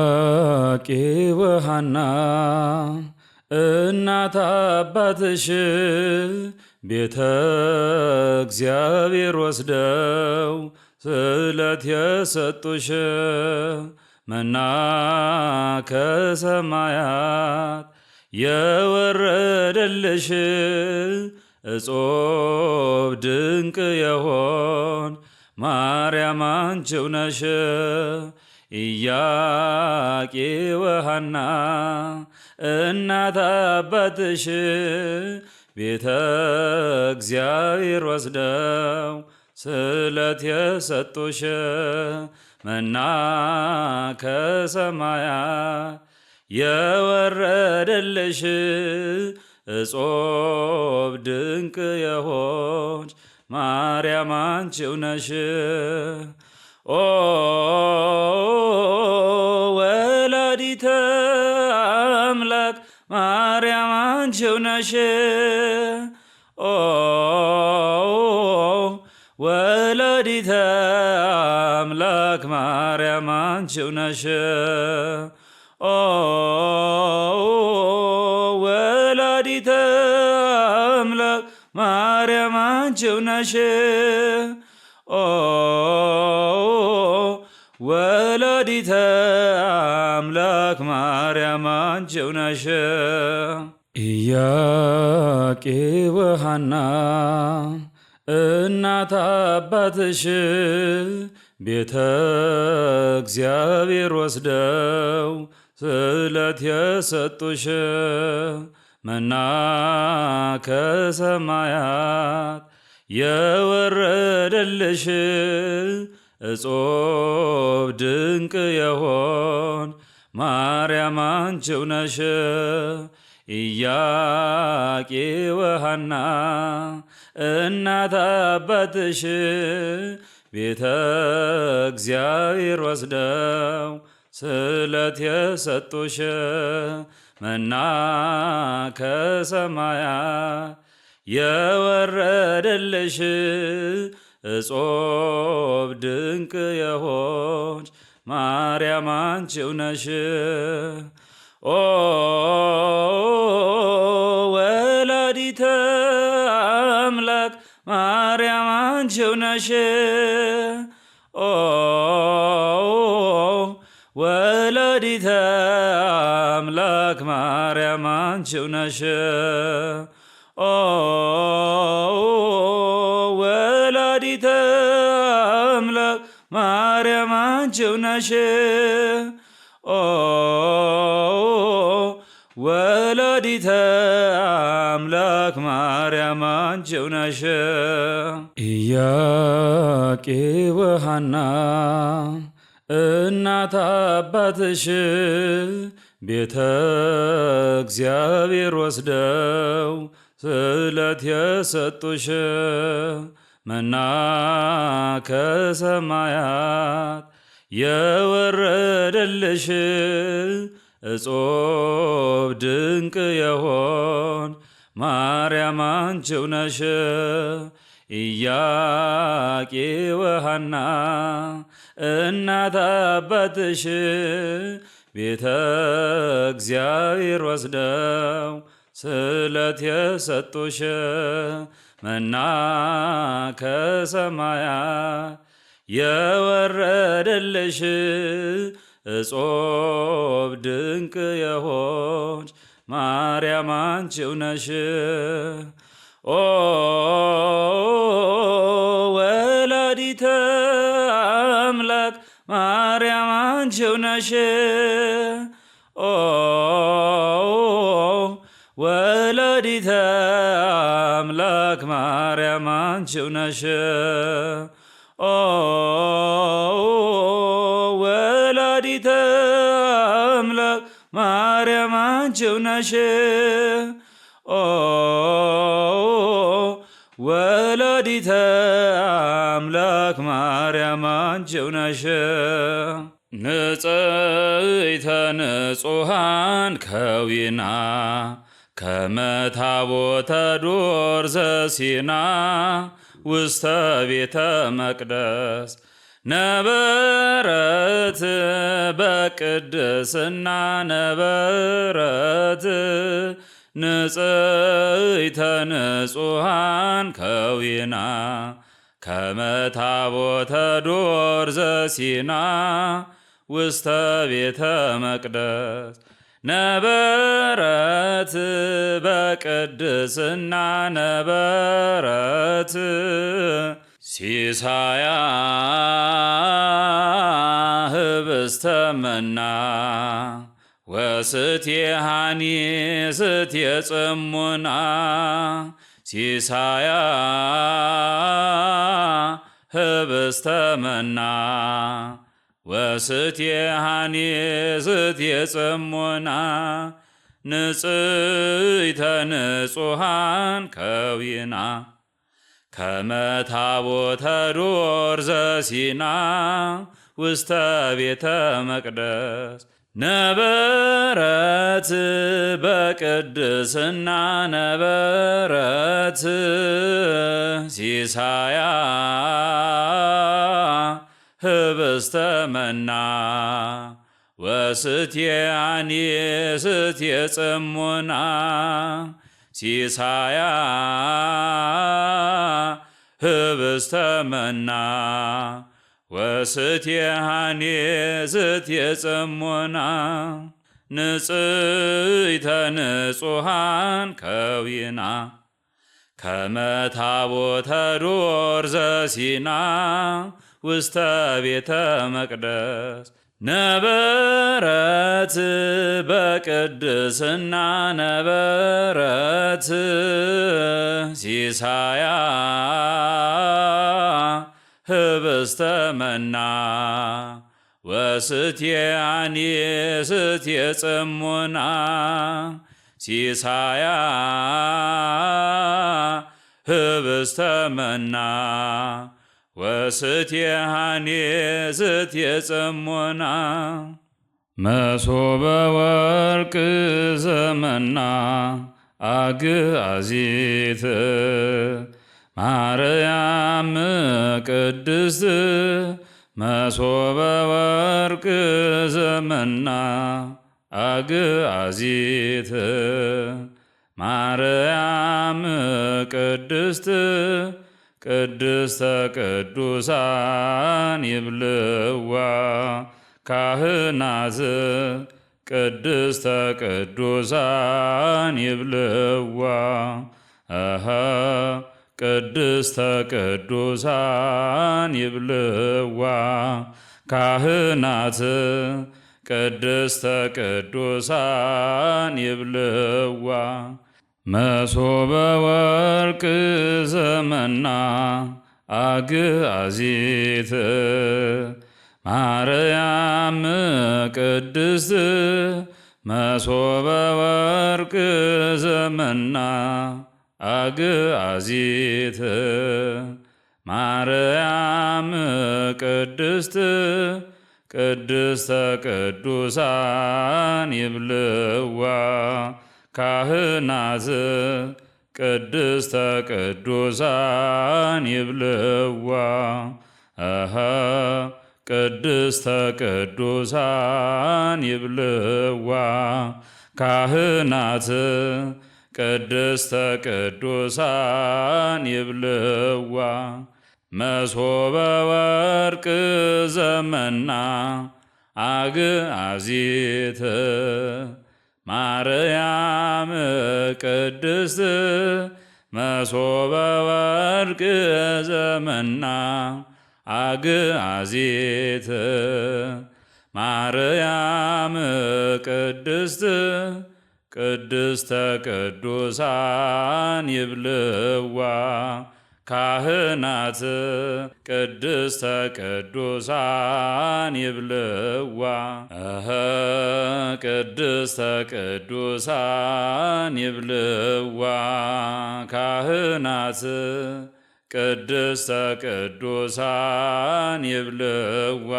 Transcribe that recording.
ኢያቄም ወሐና እናት አባትሽ ቤተ እግዚአብሔር ወስደው ስለት የሰጡሽ መና ከሰማያት የወረደልሽ እጾብ ድንቅ የሆን ማርያም አንቺው ነሽ። ኢያቄም ወሐና እናት አባትሽ ቤተ እግዚአብሔር ወስደው ስለት የሰጡሽ መና ከሰማያት የወረደልሽ እጾብ ድንቅ የሆንሽ ማርያም አንቺው ነሽ። ኦ ወላዲተ አምላክ ማርያም አንቺው ነሽ። ኦ ወላዲተ አምላክ ማርያም አንቺው ነሽ። ኦ ወላዲተ አምላክ ማርያም አንቺው ነሽ። ኦ ወላዲተ አምላክ ማርያም አንቺው ነሽ። ኢያቄም ወሐና እናት አባትሽ ቤተ እግዚአብሔር ወስደው ስለት የሰጡሽ መና ከሰማያት የወረደልሽ እጾብ ድንቅ የሆን ማርያም አንቺው ነሽ። ኢያቄም ወሐና እናት አባትሽ ቤተ እግዚአብሔር ወስደው ስለት የሰጡሽ መና ከሰማያት የወረደልሽ እጾብ ድንቅ የሆንሽ ማርያም አንቺው ነሽ። ኦ ወላዲተ አምላክ ማርያም አንቺው ነሽ። ኦ ወላዲተ አምላክ ማርያም አንቺው ነሽ። ኦ ወላዲተ አምላክ ማርያም አንቺው ነሽ። ኦ ወላዲተ አምላክ ማርያም አንቺው ነሽ። ኢያቄም ወሐና እናት አባትሽ ቤተ እግዚአብሔር ወስደው ስለት የሰጡሽ መና ከሰማያት የወረደልሽ እጾብ ድንቅ የሆን ማርያም አንቺው ነሽ። ኢያቄም ወሐና እናት አባትሽ ቤተ እግዚአብሔር ወስደው ስለት የሰጡሽ መና ከሰማያት የወረደልሽ እጾብ ድንቅ የሆንሽ ማርያም አንቺው ነሽ። ኦ ወላዲተ አምላክ ማርያም አንቺው ነሽ። ኦ ወላዲተ አምላክ ማርያም አንቺው ነሽ። ኦ ወላዲተ አምላክ ማርያም አንቺው ነሽ። ኦ ወላዲተ አምላክ ማርያም አንቺው ነሽ። ንጽሕተ ንጹሐን ከዊና ከመ ታቦተ ዱር ዘሲና ውስተ ቤተ መቅደስ ነበረት በቅድስና ነበረት ንጽሕተ ንጹሐን ከዊና ከመ ታቦተ ዶር ዘሲና ውስተ ቤተ መቅደስ ነበረት በቅድስና ነበረት ሲሳያ ህብስተ መና ወስትየሃኒ ስትየ ጽሙና ሲሳያ ህብስተ መና ወስትየሃኒ ስትየ ጽሙና ንጽሕተ ንጹሐን ከዊና ከመ ታቦተ ዶር ዘሲና ውስተ ቤተ መቅደስ ነበረት በቅድስና ነበረት ሲሳያ ህብስተ መና ወስትየሃኒ ስትየ ጽሙና ሲሳያ ህብስተ መና ወስትየሃኒ ስትየ ጽሙና ንጽሕተ ንጹሐን ከዊና ከመ ታቦተ ዶር ዘሲና ውስተ ቤተ መቅደስ ነበረት በቅድስና ነበረት ሲሳያ ህብስተ መና ወስትየሃኒ ስትየ ጽሙና ሲሳያ ህብስተ መና ወስትየሃኒ ስትየ ጽሙና መሶበ ወርቅ ዘመና አግአዚት ማርያም ቅድስት መሶበ ወርቅ ዘመና አግአዚት ማርያም ቅድስት ቅድስተ ቅዱሳን ይብልዋ ካህናት ቅድስተ ቅዱሳን ይብልዋ ቅድስተ ቅዱሳን ይብልዋ ካህናት ቅድስተ ቅዱሳን ይብልዋ መሶበ ወርቅ ዘመና አግአዚት ማርያም ቅድስት መሶበ ወርቅ ዘመና አግአዚት ማርያም ቅድስት ቅድስተ ቅዱሳን ይብልዋ ካህናት ቅድስተ ቅዱሳን ይብልዋ ቅድስተ ቅዱሳን ይብልዋ ካህናት ቅድስተ ቅዱሳን ይብልዋ መሶበ ወርቅ ዘመና አግአዚት ማርያም ቅድስት መሶበ ወርቅ ዘመና አግአዚት ማርያም ቅድስት ቅድስተ ቅዱሳን ይብልዋ ካህናት ቅድስተ ቅዱሳን ይብልዋ ቅድስተ ቅዱሳን ይብልዋ ካህናት ቅድስተ ቅዱሳን ይብልዋ